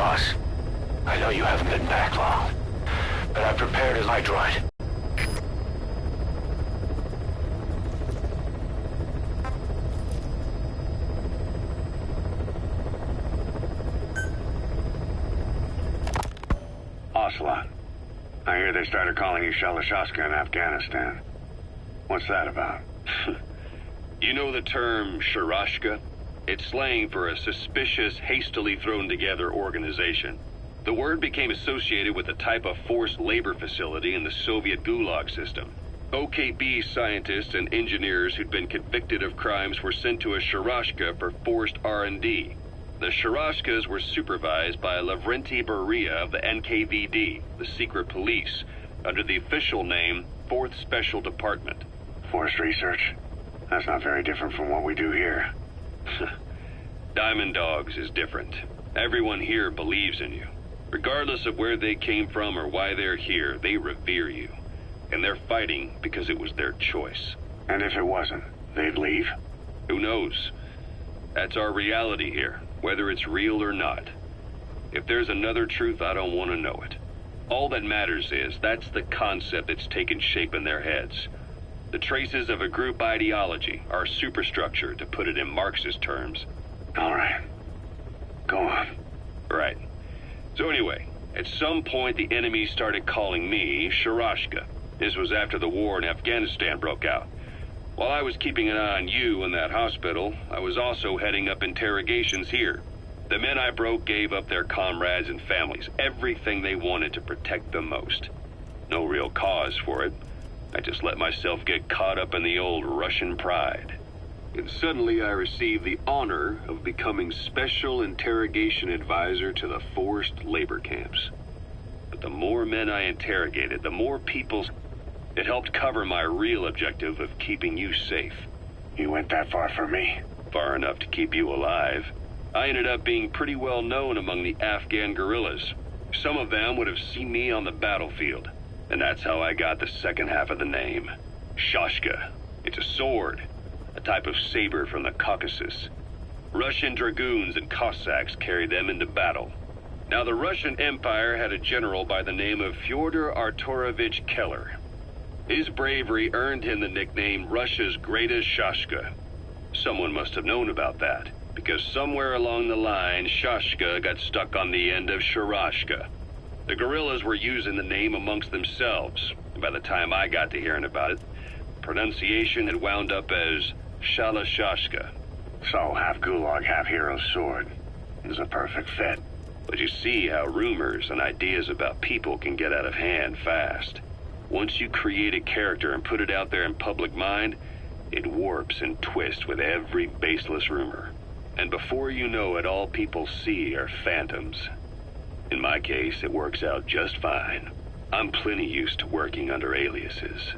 Boss, I know you haven't been back long, but I've prepared a light droid. Ocelot, I hear they started calling you Shalashaska in Afghanistan. What's that about? You know the term Sharashka? It's slang for a suspicious, hastily thrown together organization. The word became associated with a type of forced labor facility in the Soviet Gulag system. OKB scientists and engineers who'd been convicted of crimes were sent to a Sharashka for forced R&D. The Sharashkas were supervised by Lavrenti Beria of the NKVD, the secret police, under the official name 4th Special Department. Forced research? That's not very different from what we do here. Diamond Dogs is different. Everyone here believes in you. Regardless of where they came from or why they're here, they revere you. And they're fighting because it was their choice. And if it wasn't, they'd leave? Who knows? That's our reality here, whether it's real or not. If there's another truth, I don't want to know it. All that matters is that's the concept that's taken shape in their heads. The traces of a group ideology, our superstructure, to put it in Marxist terms. All right. Go on. Right. So anyway, at some point the enemy started calling me Sharashka. This was after the war in Afghanistan broke out. While I was keeping an eye on you in that hospital, I was also heading up interrogations here. The men I broke gave up their comrades and families, everything they wanted to protect them most. No real cause for it. I just let myself get caught up in the old Russian pride. And suddenly I received the honor of becoming Special Interrogation Advisor to the forced labor camps. But the more men I interrogated, the more people... It helped cover my real objective of keeping you safe. You went that far for me? Far enough to keep you alive. I ended up being pretty well known among the Afghan guerrillas. Some of them would have seen me on the battlefield. And that's how I got the second half of the name. Shashka. It's a sword. A type of saber from the Caucasus. Russian dragoons and Cossacks carried them into battle. Now the Russian Empire had a general by the name of Fyodor Arturovich Keller. His bravery earned him the nickname Russia's Greatest Shashka. Someone must have known about that, because somewhere along the line, Shashka got stuck on the end of Sharashka. The guerrillas were using the name amongst themselves, and by the time I got to hearing about it, pronunciation had wound up as Shalashashka. So, half Gulag, half Hero's sword. It was a perfect fit. But you see how rumors and ideas about people can get out of hand fast. Once you create a character and put it out there in public mind, it warps and twists with every baseless rumor. And before you know it, all people see are phantoms. In my case, it works out just fine. I'm plenty used to working under aliases.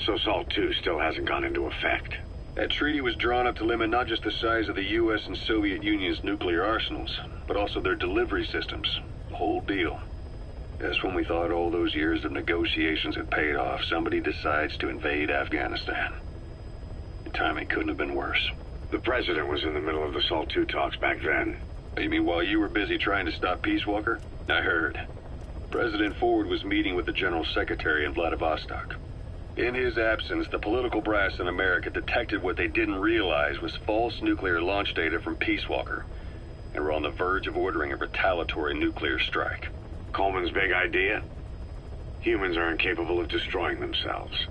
So SALT II still hasn't gone into effect. That treaty was drawn up to limit not just the size of the U.S. and Soviet Union's nuclear arsenals, but also their delivery systems. The whole deal. Just when we thought all those years of negotiations had paid off, somebody decides to invade Afghanistan. The timing couldn't have been worse. The president was in the middle of the SALT II talks back then. You mean while you were busy trying to stop Peace Walker? I heard. President Ford was meeting with the General Secretary in Vladivostok. In his absence, the political brass in America detected what they didn't realize was false nuclear launch data from Peace Walker, and were on the verge of ordering a retaliatory nuclear strike. Coleman's big idea? Humans are incapable of destroying themselves.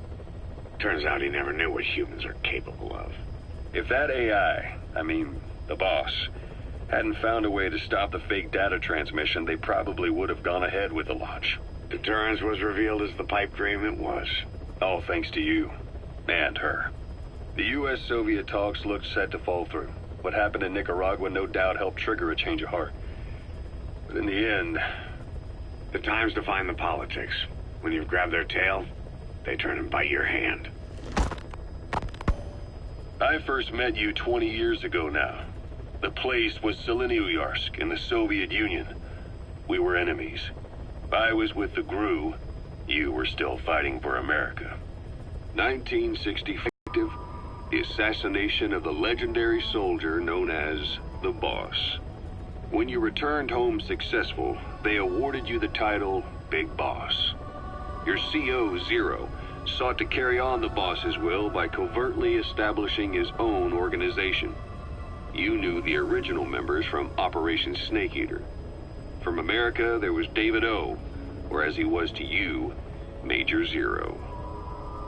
Turns out he never knew what humans are capable of. If that AI, the boss, hadn't found a way to stop the fake data transmission, they probably would have gone ahead with the launch. Deterrence was revealed as the pipe dream it was. All thanks to you. And her. The U.S.-Soviet talks looked set to fall through. What happened in Nicaragua no doubt helped trigger a change of heart. But in the end... The time's to find the politics. When you've grabbed their tail, they turn and bite your hand. I first met you 20 years ago now. The place was Selenouyarsk in the Soviet Union. We were enemies. I was with the GRU. You were still fighting for America. 1965, the assassination of the legendary soldier known as the Boss. When you returned home successful, they awarded you the title Big Boss. Your CO, Zero, sought to carry on the boss's will by covertly establishing his own organization. You knew the original members from Operation Snake Eater. From America, there was David O, or as he was to you, Major Zero.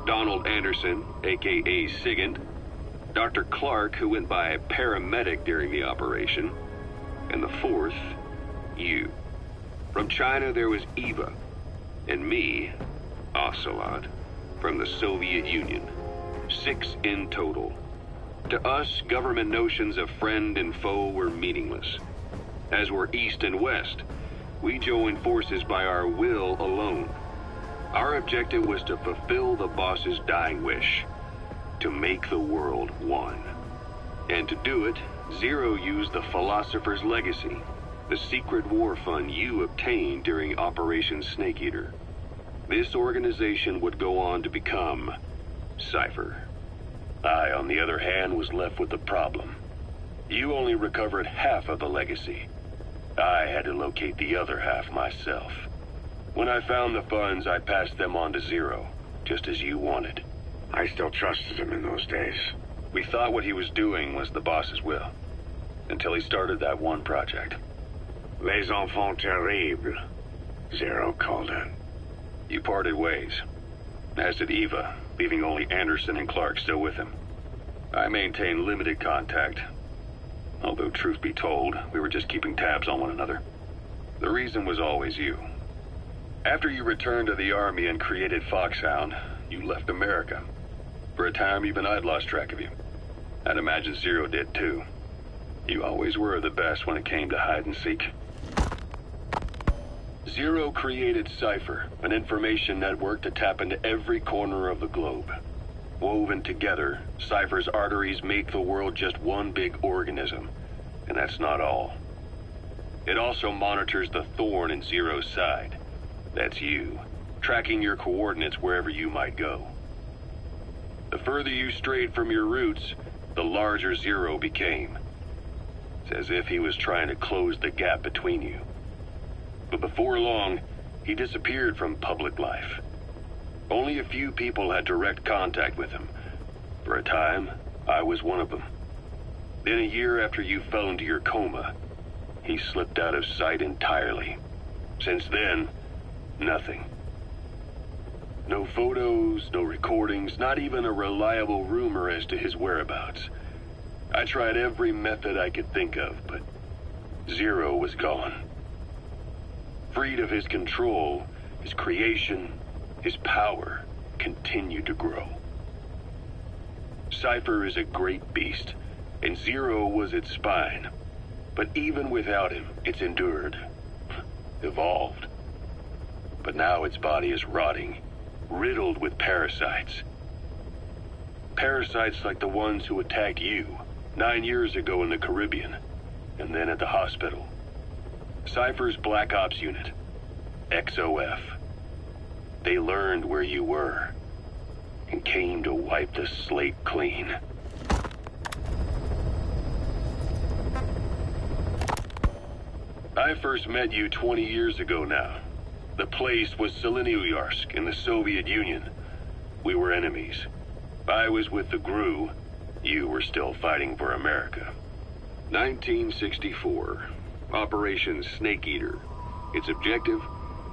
Donald Anderson, aka Sigint. Dr. Clark, who went by paramedic during the operation. And the fourth, you. From China, there was Eva. And me, Ocelot, from the Soviet Union. 6 in total. To us, government notions of friend and foe were meaningless. As were East and West, we joined forces by our will alone. Our objective was to fulfill the boss's dying wish, to make the world one. And to do it, Zero used the Philosopher's Legacy, the secret war fund you obtained during Operation Snake Eater. This organization would go on to become Cypher. I, on the other hand, was left with the problem. You only recovered half of the legacy. I had to locate the other half myself. When I found the funds, I passed them on to Zero, just as you wanted. I still trusted him in those days. We thought what he was doing was the boss's will, until he started that one project. Les enfants terribles, Zero called it. You parted ways, as did Eva, leaving only Anderson and Clark still with him. I maintained limited contact, although truth be told, we were just keeping tabs on one another. The reason was always you. After you returned to the Army and created Foxhound, you left America. For a time, even I'd lost track of you. I'd imagine Zero did too. You always were the best when it came to hide and seek. Zero created Cypher, an information network to tap into every corner of the globe. Woven together, Cypher's arteries make the world just one big organism. And that's not all. It also monitors the thorn in Zero's side. That's you, tracking your coordinates wherever you might go. The further you strayed from your roots, the larger Zero became. It's as if he was trying to close the gap between you. But before long, he disappeared from public life. Only a few people had direct contact with him. For a time, I was one of them. Then a year after you fell into your coma, he slipped out of sight entirely. Since then, nothing. No photos, no recordings, not even a reliable rumor as to his whereabouts. I tried every method I could think of, but Zero was gone. Freed of his control, his creation, his power continued to grow. Cypher is a great beast, and Zero was its spine. But even without him, it's endured, evolved. But now its body is rotting, riddled with parasites. Parasites like the ones who attacked you 9 years ago in the Caribbean, and then at the hospital. Cypher's Black Ops unit. XOF. They learned where you were and came to wipe the slate clean. I first met you 20 years ago now. The place was Selenouyarsk in the Soviet Union. We were enemies. I was with the GRU. You were still fighting for America. 1964. Operation Snake Eater. Its objective?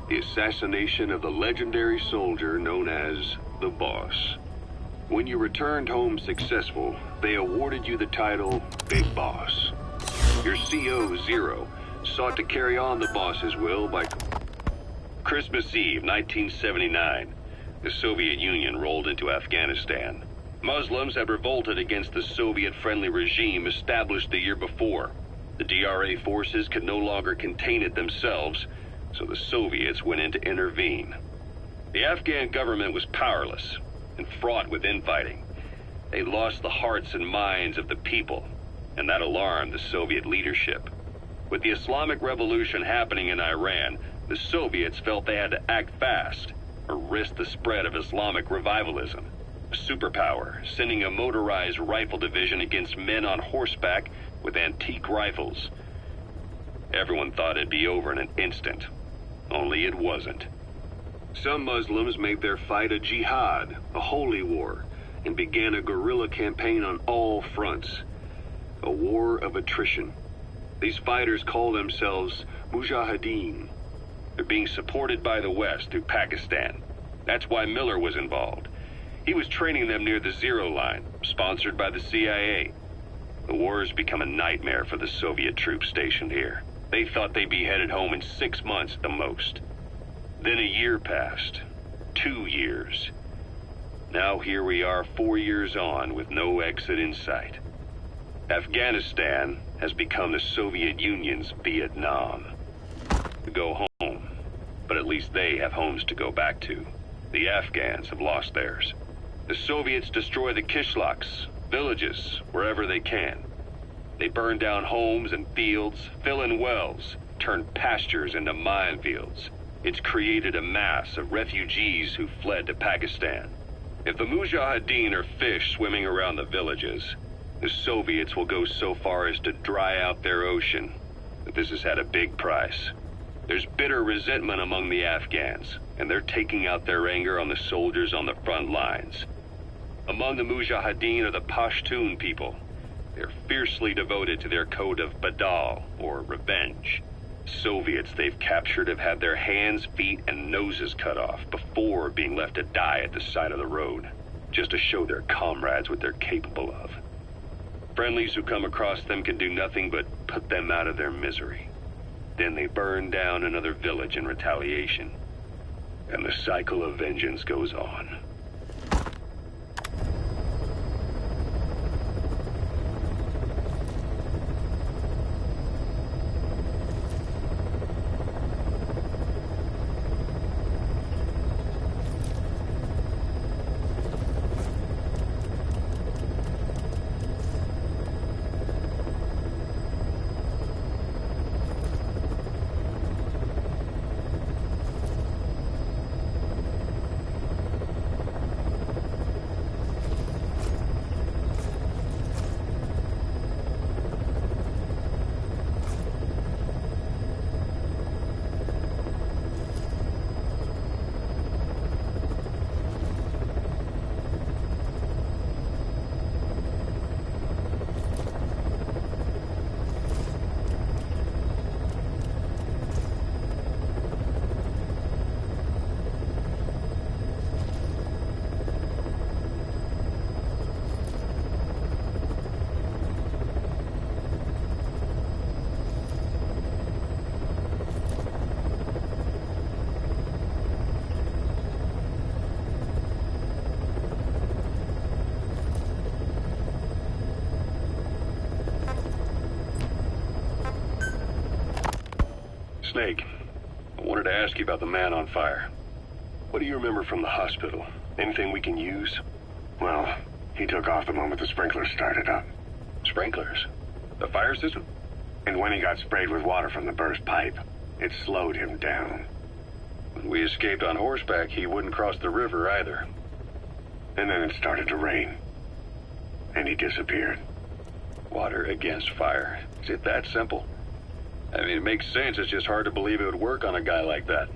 The assassination of the legendary soldier known as the Boss. When you returned home successful, they awarded you the title Big Boss. Your CO, Zero, sought to carry on the Boss's will by... Christmas Eve, 1979. The Soviet Union rolled into Afghanistan. Muslims had revolted against the Soviet-friendly regime established the year before. The DRA forces could no longer contain it themselves, so the Soviets went in to intervene. The Afghan government was powerless and fraught with infighting. They lost the hearts and minds of the people, and that alarmed the Soviet leadership. With the Islamic Revolution happening in Iran, the Soviets felt they had to act fast or risk the spread of Islamic revivalism. A superpower, sending a motorized rifle division against men on horseback with antique rifles. Everyone thought it'd be over in an instant, only it wasn't. Some Muslims made their fight a jihad, a holy war, and began a guerrilla campaign on all fronts. A war of attrition. These fighters call themselves Mujahideen. They're being supported by the West through Pakistan. That's why Miller was involved. He was training them near the Zero Line, sponsored by the CIA. The war has become a nightmare for the Soviet troops stationed here. They thought they'd be headed home in 6 months at the most. Then a year passed. 2 years. Now here we are 4 years on with no exit in sight. Afghanistan has become the Soviet Union's Vietnam. We go home, but at least they have homes to go back to. The Afghans have lost theirs. The Soviets destroy the kishlaks, villages, wherever they can. They burn down homes and fields, fill in wells, turn pastures into minefields. It's created a mass of refugees who fled to Pakistan. If the Mujahideen are fish swimming around the villages, the Soviets will go so far as to dry out their ocean. But this has had a big price. There's bitter resentment among the Afghans, and they're taking out their anger on the soldiers on the front lines. Among the Mujahideen are the Pashtun people. They're fiercely devoted to their code of Badal, or revenge. Soviets they've captured have had their hands, feet, and noses cut off before being left to die at the side of the road, just to show their comrades what they're capable of. Friendlies who come across them can do nothing but put them out of their misery. Then they burn down another village in retaliation. And the cycle of vengeance goes on. Snake, I wanted to ask you about the man on fire. What do you remember from the hospital? Anything we can use? Well, he took off the moment the sprinklers started up. Sprinklers? The fire system? And when he got sprayed with water from the burst pipe, it slowed him down. When we escaped on horseback, he wouldn't cross the river either. And then it started to rain. And he disappeared. Water against fire. Is it that simple? I mean, it makes sense. It's just hard to believe it would work on a guy like that.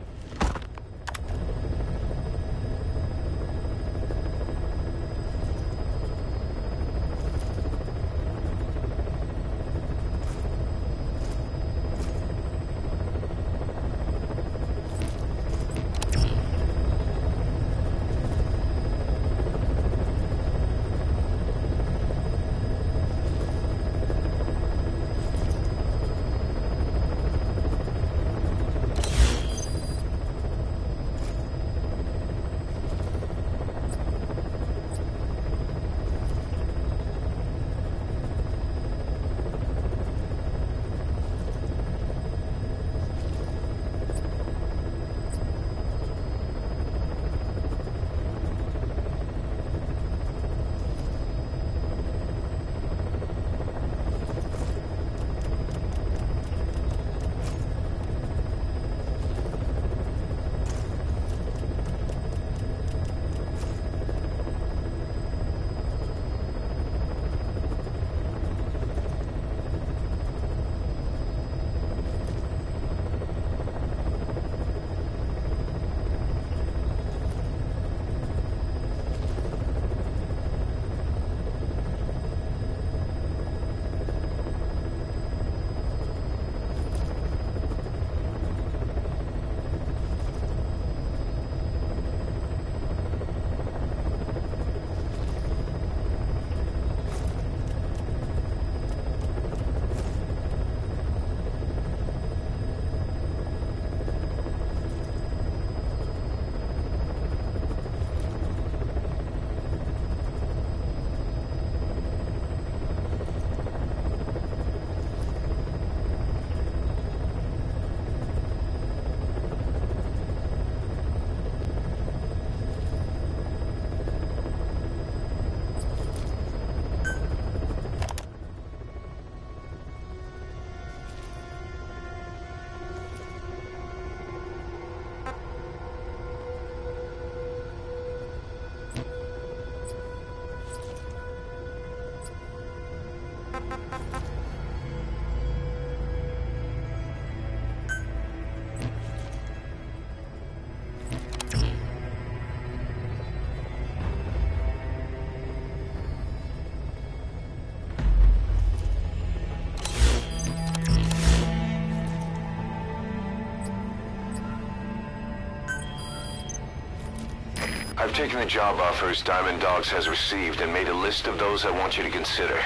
I've taken the job offers Diamond Dogs has received and made a list of those I want you to consider.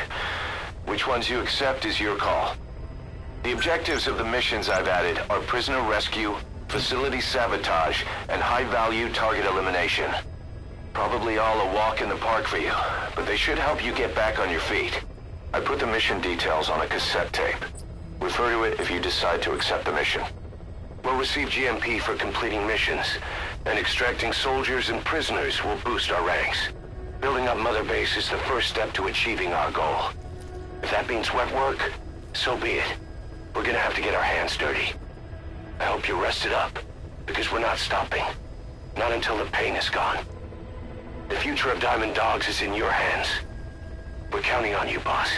Which ones you accept is your call. The objectives of the missions I've added are prisoner rescue, facility sabotage, and high-value target elimination. Probably all a walk in the park for you, but they should help you get back on your feet. I put the mission details on a cassette tape. Refer to it if you decide to accept the mission. We'll receive GMP for completing missions, and extracting soldiers and prisoners will boost our ranks. Building up Mother Base is the first step to achieving our goal. If that means wet work, so be it. We're gonna have to get our hands dirty. I hope you're rested up, because we're not stopping. Not until the pain is gone. The future of Diamond Dogs is in your hands. We're counting on you, boss.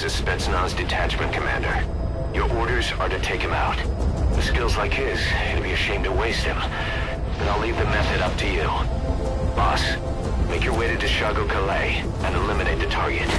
as a Spetsnaz detachment commander. Your orders are to take him out. With skills like his, it'd be a shame to waste him. But I'll leave the method up to you. Boss, make your way to Deshago Calais and eliminate the target.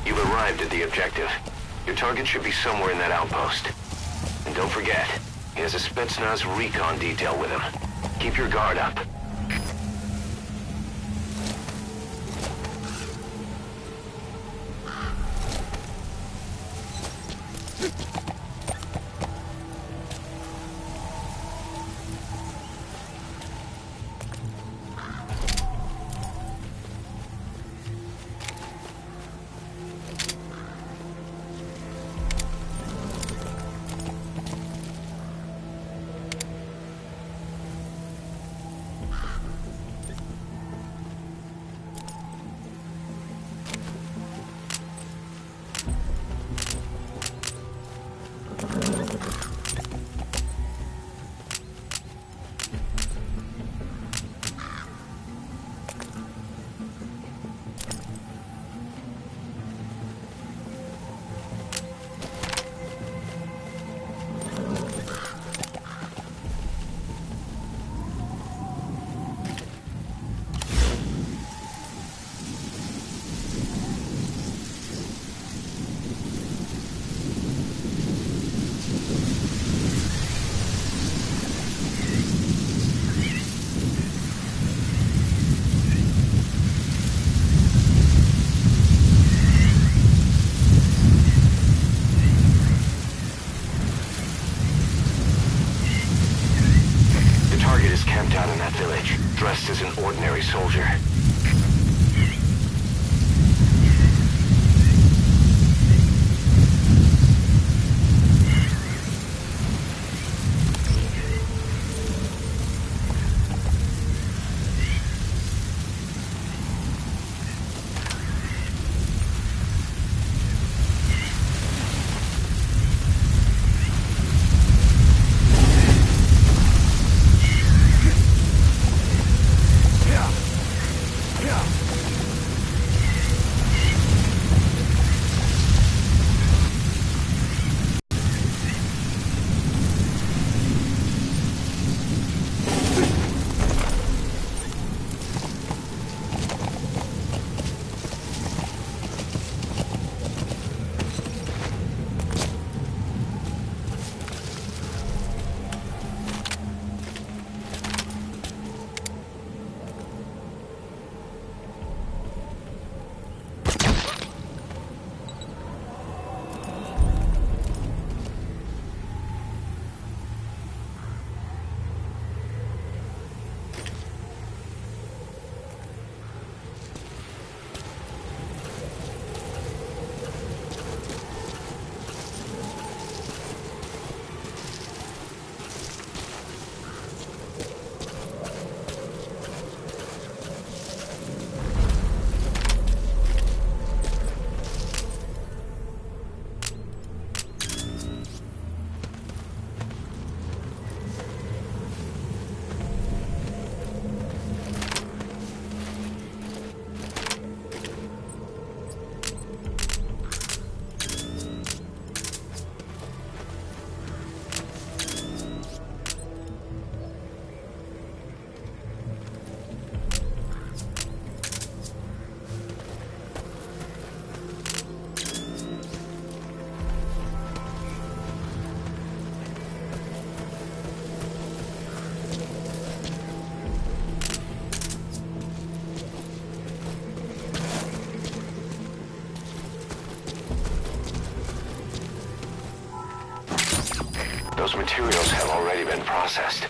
You've arrived at the objective. Your target should be somewhere in that outpost. And don't forget, he has a Spetsnaz recon detail with him. Keep your guard up. Dressed as an ordinary soldier. those materials have already been processed.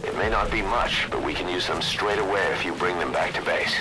It may not be much, but we can use them straight away if you bring them back to base.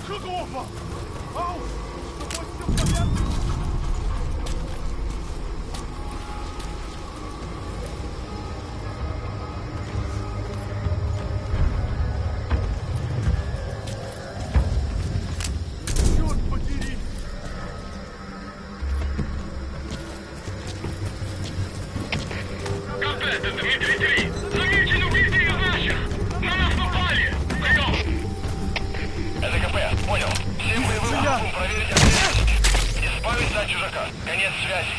Готово! Ау! С тобой все в порядке? Черт подери! Как это, Дмитрий 3? Замечен убийцы наших! На нас напали! Прием! Это КП, понял. Всем боевым группам проверить активность. Избавиться от чужака. Конец связи.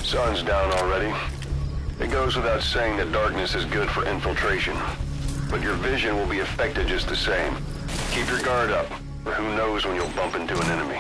Sun's down already. It goes without saying that darkness is good for infiltration. But your vision will be affected just the same. Keep your guard up, or who knows when you'll bump into an enemy.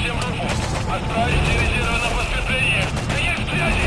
всем группу. Отправить все резервы на подкрепление. Конец связи!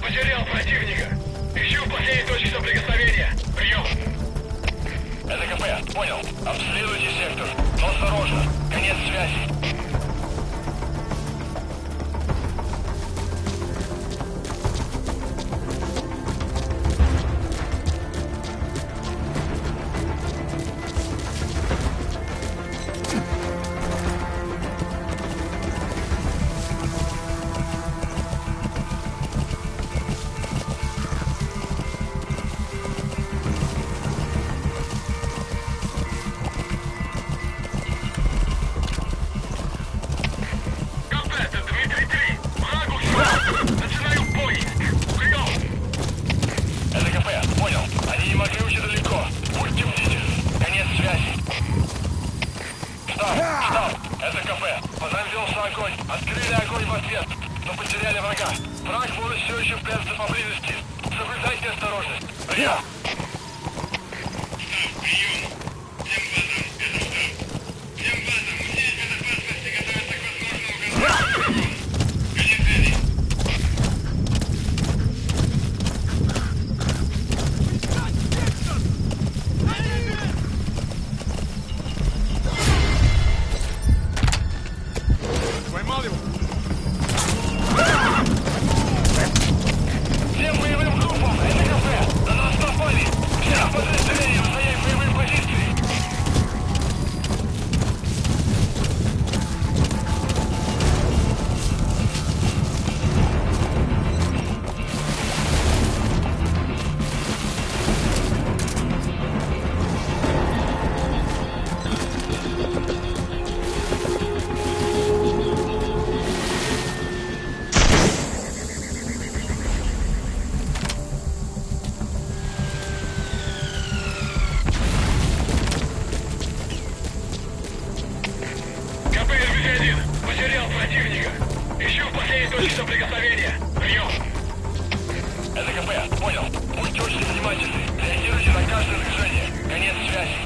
Потерял противника. Ищу последней точки соприкосновения. Прием. Это КП. Понял. Обследуйте сектор. Но осторожно. Конец связи. Открыли огонь в ответ, но потеряли врага. Враг может все еще прятаться поблизости. Соблюдайте осторожность. Прием! Прием! Всем базам! Это штаб! Всем базам! Усилить безопасность и готовиться к возможному контакту. Конец связи! Поймал его! Всем боевым группам! Это КП! На нас напали! Всех подразделениям занять боевые позиции! Потерял противника. Ищу последней точки соприкосновения. Прием. Это КП. Понял. Будьте очень внимательны. Реагируйте на каждое движение. Конец связи.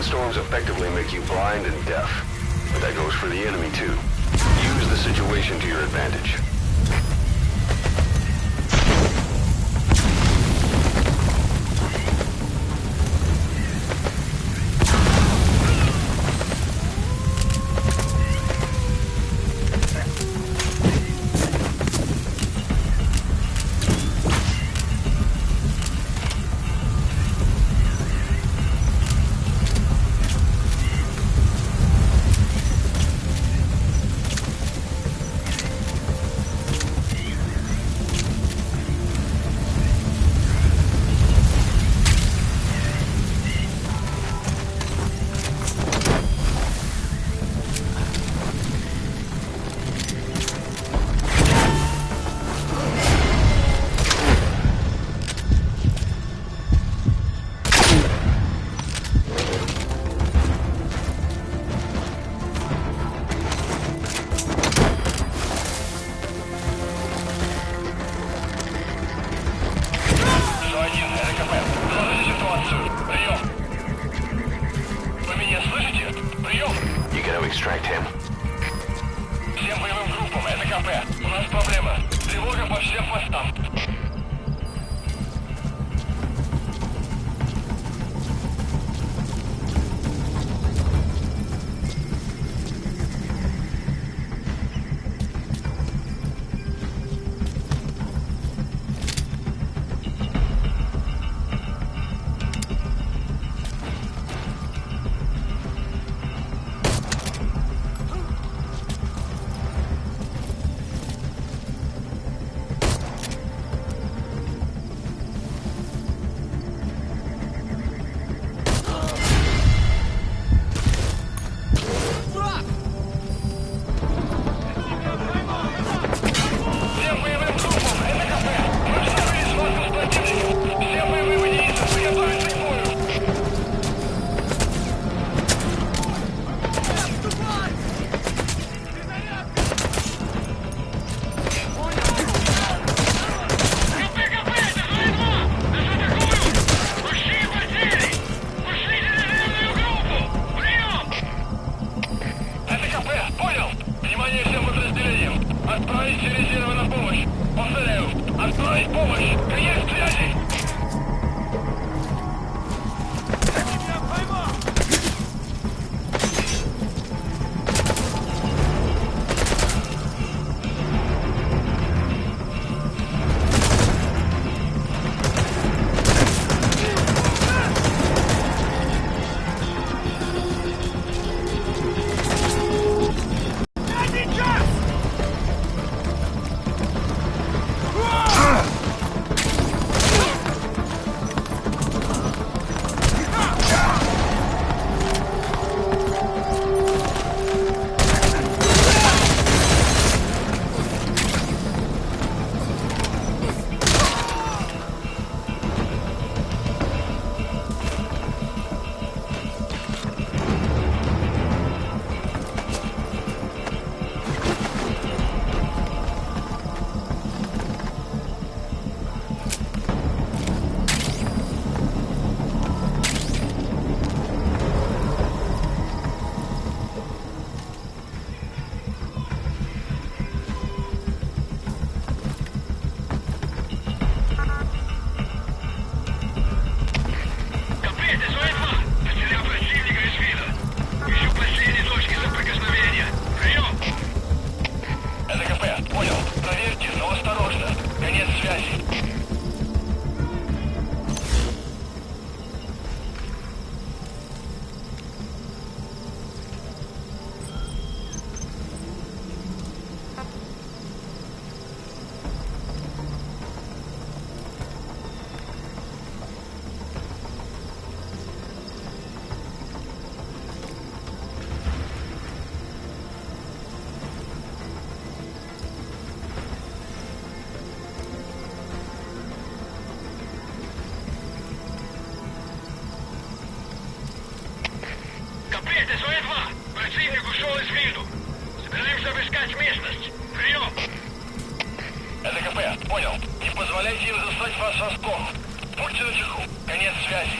Sandstorms effectively make you blind and deaf. But that goes for the enemy too. Use the situation to your advantage. Extract him. Всем боевым группам, это КП. У нас проблема. Тревога по всем постам. Позволяйте им застать вас врасплох. Будьте начеку. Конец связи.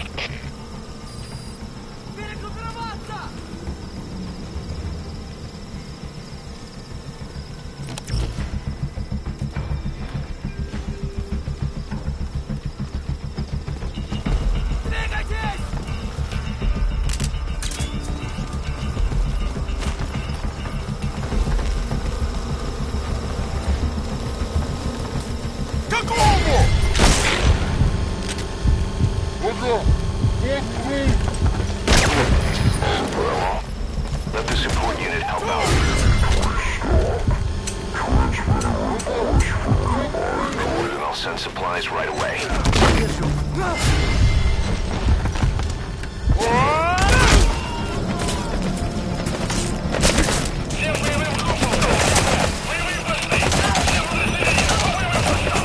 neutralized right away. Всем боевым группам! Боевые посты! Всем подразделениям по боевым постам!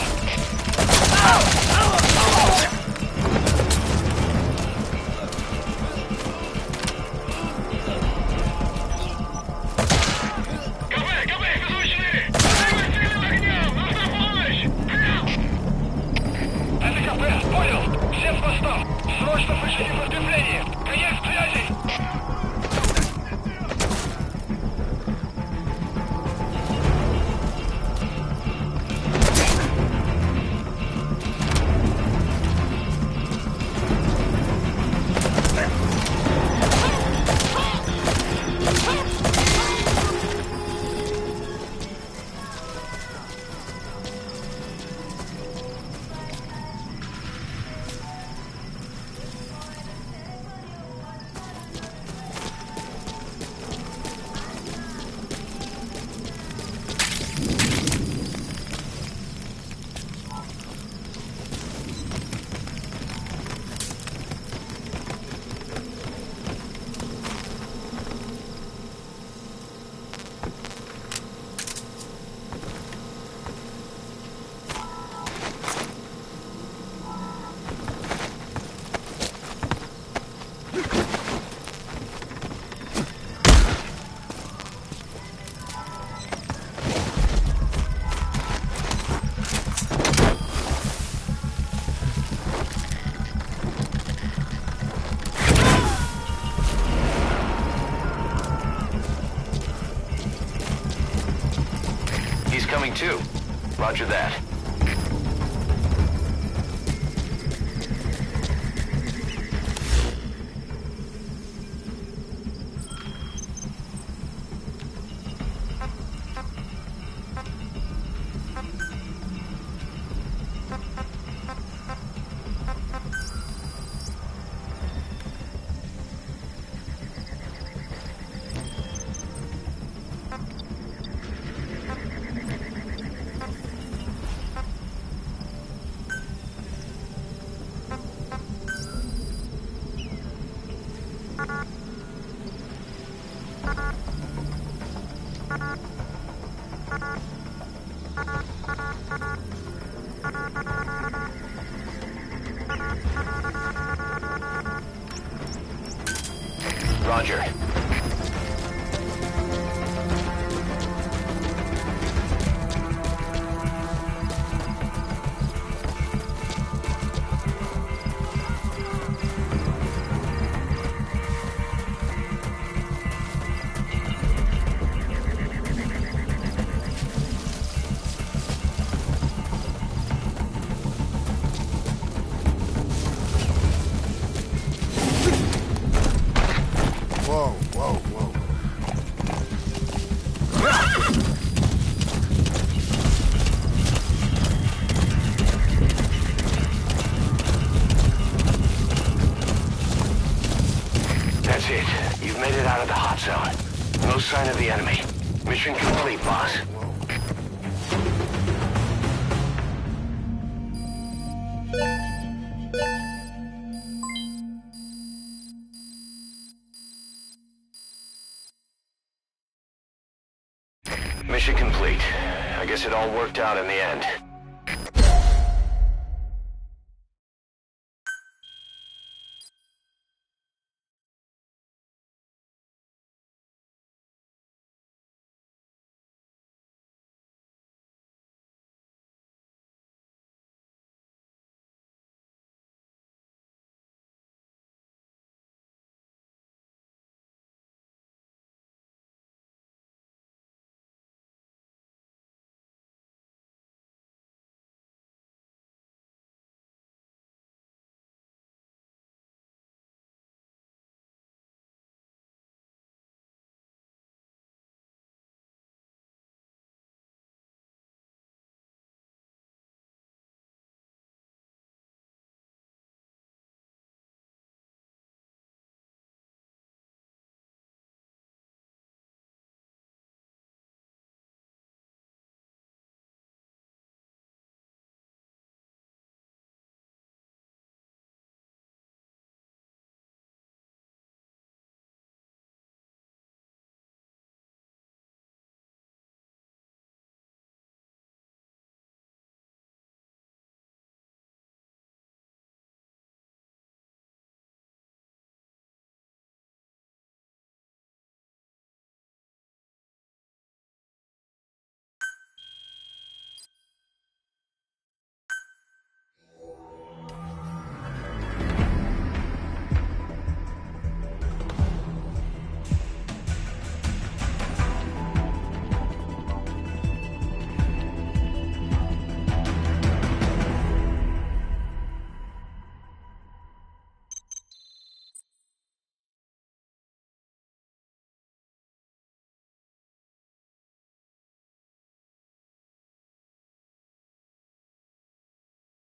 КБ, беззвучные! Боевые цели в огне! Нужна помощь! Это КБ, понял! Всем постам! Срочно включите подкрепление! Конец связи! He's coming too. Roger that. Roger. Whoa, whoa, whoa. That's it. You've made it out of the hot zone. No sign of the enemy. Mission complete, boss. Mission complete. I guess it all worked out in the end.